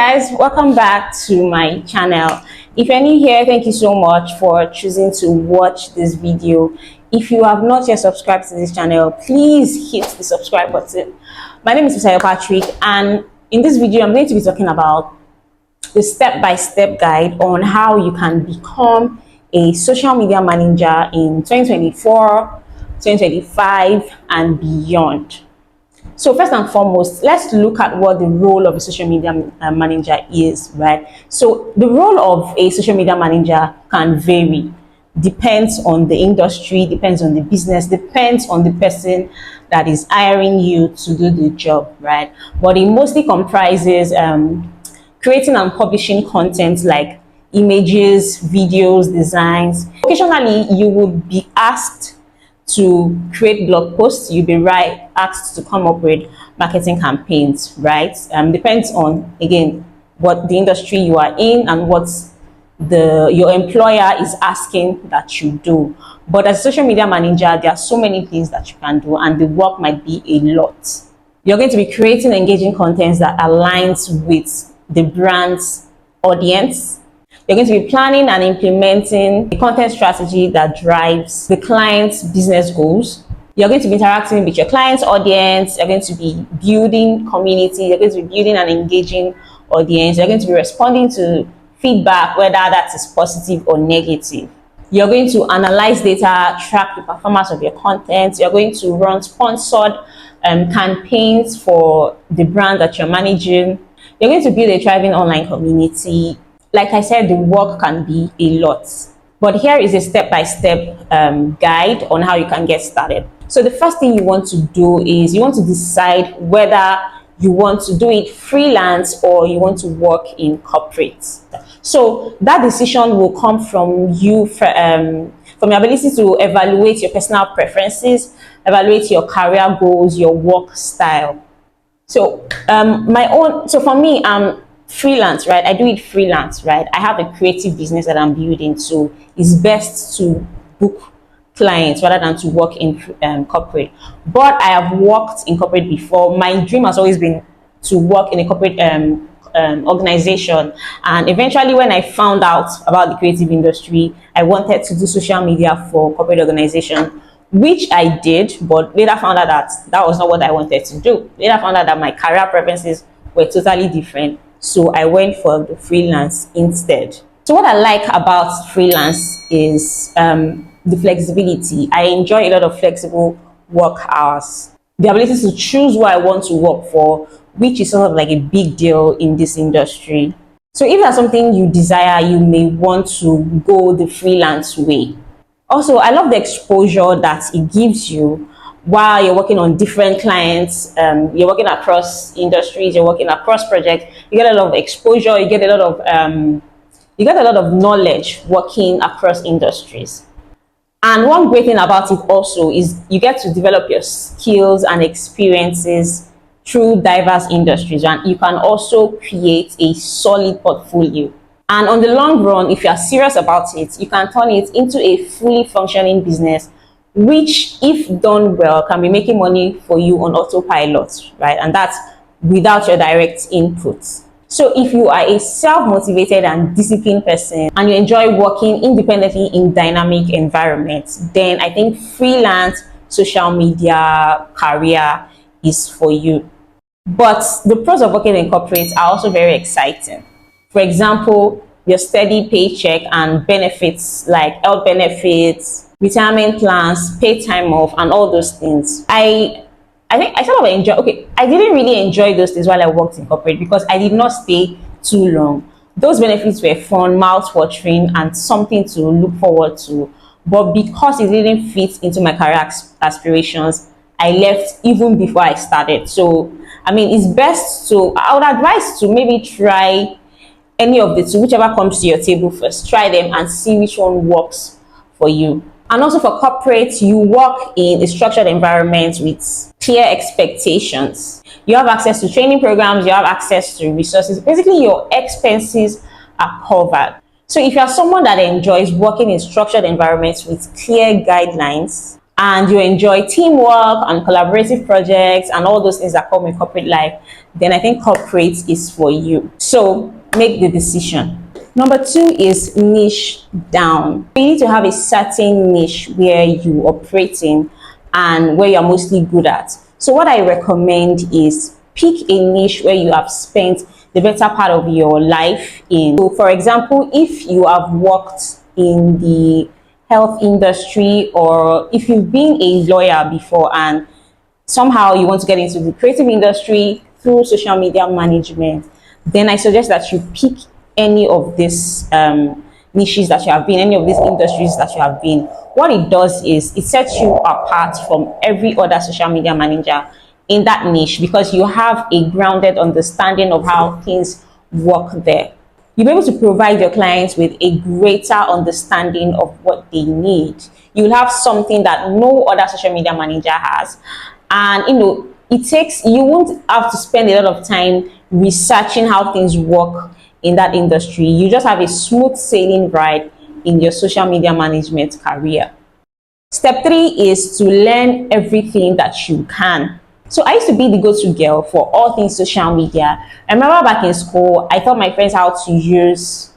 guys, welcome back to my channel. If you're new here, thank you so much for choosing to watch this video. If you have not yet subscribed to this channel, please hit the subscribe button. My name is Fisayo and in this video I'm going to be talking about the step-by-step guide on how you can become a social media manager in 2024, 2025 and beyond. So first and foremost, let's look at what the role of a social media manager is, right? So the role of a social media manager can vary. Depends on the industry, depends on the business, depends on the person that is hiring you to do the job, right? But it mostly comprises creating and publishing content like images, videos, designs. Occasionally, you would be asked to create blog posts, you'll be asked to come up with marketing campaigns, right? Depends on, again, what the industry you are in and what your employer is asking that you do. But as a social media manager, there are so many things that you can do and the work might be a lot. You're going to be creating engaging content that aligns with the brand's audience. You're going to be planning and implementing a content strategy that drives the client's business goals. You're going to be interacting with your client's audience. You're going to be building community. You're going to be building an engaging audience. You're going to be responding to feedback, whether that is positive or negative. You're going to analyze data, track the performance of your content. You're going to run sponsored campaigns for the brand that you're managing. You're going to build a thriving online community. Like I said, the work can be a lot, but here is a step-by-step guide on how you can get started. So the first thing you want to do is you want to decide whether you want to do it freelance or you want to work in corporate. So that decision will come from you, from your ability to evaluate your personal preferences, evaluate your career goals, your work style. So for me, freelance, right? I do it freelance, right? I have a creative business that I'm building, so it's best to book clients rather than to work in corporate. But I have worked in corporate before. My dream has always been to work in a corporate organization, and eventually when I found out about the creative industry, I wanted to do social media for corporate organization, which I did, but later found out that that was not what I wanted to do. Later found out that my career preferences were totally different. So I went for the freelance instead. So what I like about freelance is the flexibility. I enjoy a lot of flexible work hours. The ability to choose what I want to work for, which is sort of like a big deal in this industry. So if that's something you desire, you may want to go the freelance way. Also, I love the exposure that it gives you while you're working on different clients. You're working across industries, you're working across projects. You get a lot of exposure, you get a lot of knowledge working across industries. And one great thing about it also is you get to develop your skills and experiences through diverse industries, and you can also create a solid portfolio. And on the long run, if you are serious about it, you can turn it into a fully functioning business, which, if done well, can be making money for you on autopilot, right? And that's without your direct input. So if you are a self-motivated and disciplined person and you enjoy working independently in dynamic environments, then I think freelance social media career is for you. But the pros of working in corporate are also very exciting. For example, your steady paycheck and benefits like health benefits, retirement plans, paid time off, and all those things. I think I sort of enjoy. Okay, I didn't really enjoy those things while I worked in corporate because I did not stay too long. Those benefits were fun, mouth-watering, and something to look forward to. But because it didn't fit into my career aspirations, I left even before I started. So, I mean, it's best to, I would advise to maybe try any of the two, whichever comes to your table first. Try them and see which one works for you. And also for corporate, you work in a structured environment with clear expectations. You have access to training programs, you have access to resources. Basically, your expenses are covered. So if you are someone that enjoys working in structured environments with clear guidelines and you enjoy teamwork and collaborative projects and all those things that come with corporate life, then I think corporate is for you. So make the decision. Number 2 is niche down. You need to have a certain niche where you operate in and where you're mostly good at. So what I recommend is pick a niche where you have spent the better part of your life in. So for example, if you have worked in the health industry, or if you've been a lawyer before and somehow you want to get into the creative industry through social media management, then I suggest that you pick any of these niches that you have been, any of these industries that you have been. What it does is it sets you apart from every other social media manager in that niche, because you have a grounded understanding of how things work there. You'll be able to provide your clients with a greater understanding of what they need. You'll have something that no other social media manager has. And you won't have to spend a lot of time researching how things work in that industry. You just have a smooth sailing ride in your social media management career. Step 3 is to learn everything that you can. So I used to be the go-to girl for all things social media. I remember back in school, I taught my friends how to use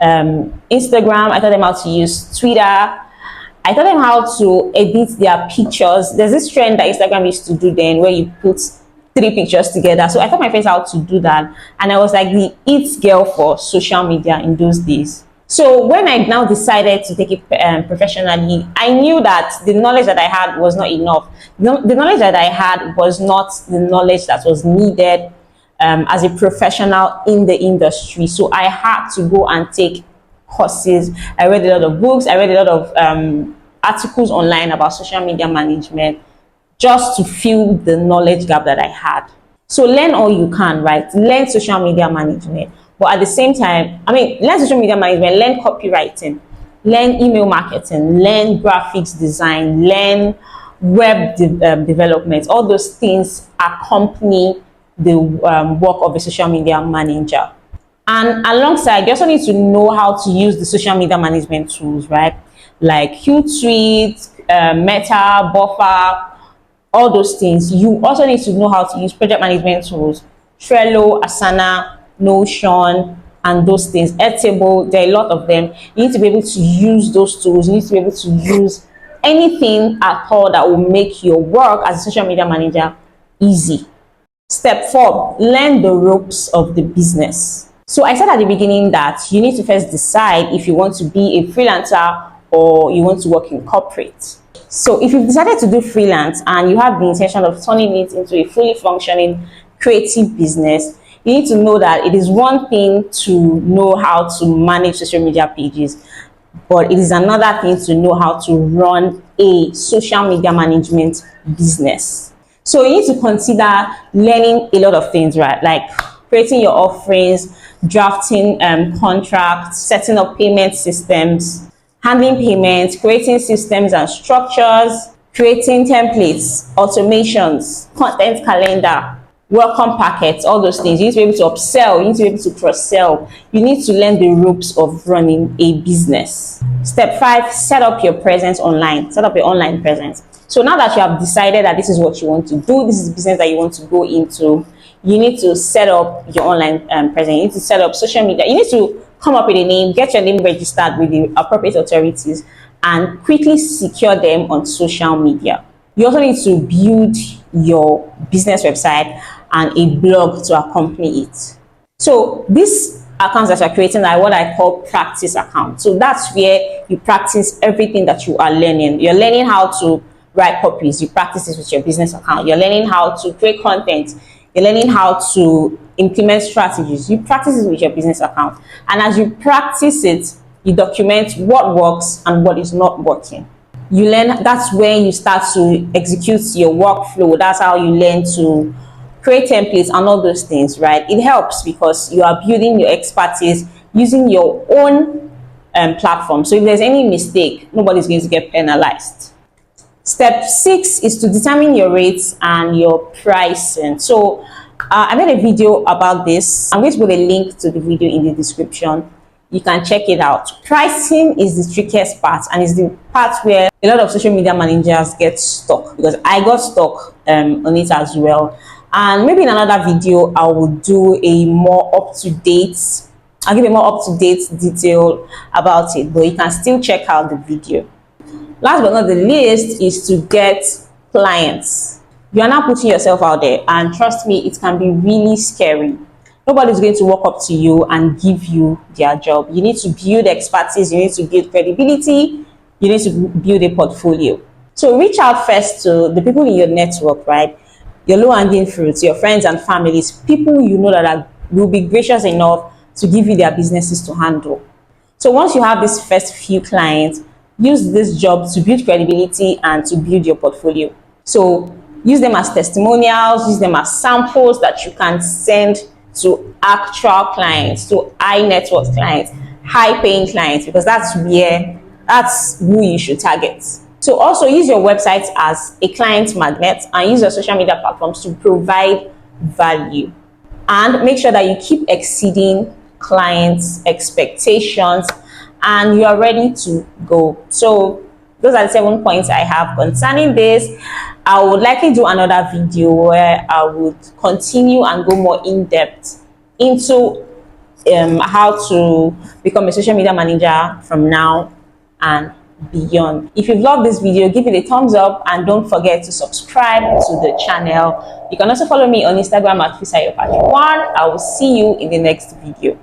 Instagram. I taught them how to use Twitter. I taught them how to edit their pictures. There's this trend that Instagram used to do then, where you put 3 pictures together. So I taught my friends how to do that. And I was like the it girl for social media in those days. So when I now decided to take it professionally, I knew that the knowledge that I had was not enough. The knowledge that I had was not the knowledge that was needed as a professional in the industry. So I had to go and take courses. I read a lot of books. I read a lot of articles online about social media management, just to fill the knowledge gap that I had. So learn all you can, right? Learn social media management. But at the same time, learn social media management, learn copywriting, learn email marketing, learn graphics design, learn web development. All those things accompany the work of a social media manager. And alongside, you also need to know how to use the social media management tools, right? Like Qtweet, Meta, Buffer, all those things. You also need to know how to use project management tools, Trello, Asana, Notion, and those things. Airtable, there are a lot of them. You need to be able to use those tools. You need to be able to use anything at all that will make your work as a social media manager easy. Step 4, learn the ropes of the business. So I said at the beginning that you need to first decide if you want to be a freelancer or you want to work in corporate. So if you've decided to do freelance and you have the intention of turning it into a fully functioning creative business, you need to know that it is one thing to know how to manage social media pages, but it is another thing to know how to run a social media management business. So you need to consider learning a lot of things, right? Like creating your offerings, drafting contracts, setting up payment systems, handling payments, creating systems and structures, creating templates, automations, content calendar, welcome packets, all those things. You need to be able to upsell, you need to be able to cross-sell. You need to learn the ropes of running a business. Step 5, set up your presence online. Set up your online presence. So now that you have decided that this is what you want to do, this is the business that you want to go into, you need to set up your online presence. You need to set up social media. You need to come up with a name, get your name registered with the appropriate authorities, and quickly secure them on social media. You also need to build your business website and a blog to accompany it. So these accounts that you're creating are what I call practice accounts. So that's where you practice everything that you are learning. You're learning how to write copies, you practice this with your business account. You're learning how to create content, you're learning how to implement strategies, you practice it with your business account. And as you practice it, you document what works and what is not working. You learn, that's when you start to execute your workflow. That's how you learn to create templates and all those things, right? It helps because you are building your expertise using your own platform. So if there's any mistake, nobody's going to get penalized. Step 6 is to determine your rates and your pricing. So I made a video about this. I'm going to put a link to the video in the description. you can check it out. Pricing is the trickiest part, and it's the part where a lot of social media managers get stuck, because I got stuck on it as well. And maybe in another video I will do a more up-to-date, I'll give a more up-to-date detail about it, but you can still check out the video. Last but not the least is to get clients. You are now putting yourself out there, and trust me, it can be really scary. Nobody's going to walk up to you and give you their job. You need to build expertise, you need to build credibility, you need to build a portfolio. So reach out first to the people in your network, right? Your low-hanging fruits, your friends and families, people you know that will be gracious enough to give you their businesses to handle. So once you have these first few clients, use this job to build credibility and to build your portfolio. So use them as testimonials, use them as samples that you can send to actual clients, to high net worth clients, high paying clients, because that's who you should target. So also use your website as a client magnet, and use your social media platforms to provide value, and make sure that you keep exceeding clients' expectations and you are ready to go. So those are the 7 points I have concerning this. I would likely do another video where I would continue and go more in depth into how to become a social media manager from now and beyond. If you've loved this video, give it a thumbs up and don't forget to subscribe to the channel. You can also follow me on Instagram at Fisayo. I will see you in the next video.